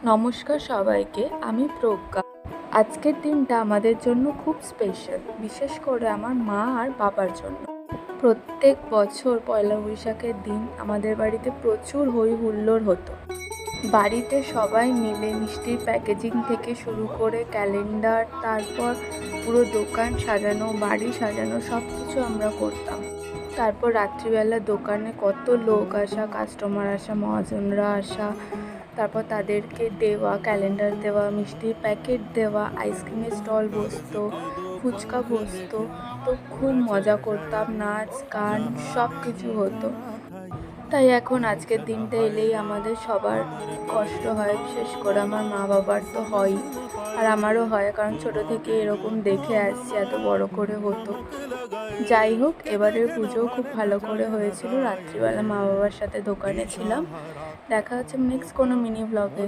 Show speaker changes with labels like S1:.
S1: নমস্কার সবাইকে, আমি প্রজ্ঞা। আজকের দিনটা আমাদের জন্য খুব স্পেশাল, বিশেষ করে আমার মা আর বাবার জন্য। প্রত্যেক বছর পয়লা বৈশাখের দিন আমাদের বাড়িতে প্রচুর হই হুল্লোড় হতো। বাড়িতে সবাই মিলে মিষ্টির প্যাকেজিং থেকে শুরু করে ক্যালেন্ডার, তারপর পুরো দোকান সাজানো, বাড়ি সাজানো, সব কিছু আমরা করতাম। তারপর রাত্রিবেলা দোকানে কত লোক আসা, কাস্টমার আসা, মহাজনরা আসা, তারপর তাদেরকে দেওয়া, ক্যালেন্ডার দেওয়া, মিষ্টির প্যাকেট দেওয়া, আইসক্রিমের স্টল বসতো, ফুচকা বসতো। তো খুব মজা করতাম, নাচ গান সব কিছু হতো। তাই এখন আজকের দিনটা এলেই আমাদের সবার কষ্ট হয়, বিশেষ করে আমার মা বাবার তো হয়ই, আর আমারও হয়, কারণ ছোটো থেকে এরকম দেখে আসছি এত বড় করে হতো। যাই হোক, এবারের পুজোও খুব ভালো করে হয়েছিল। রাত্রিবেলা মা বাবার সাথে দোকানে ছিলাম। দেখা হচ্ছে নেক্সট কোনো মিনি ব্লগে।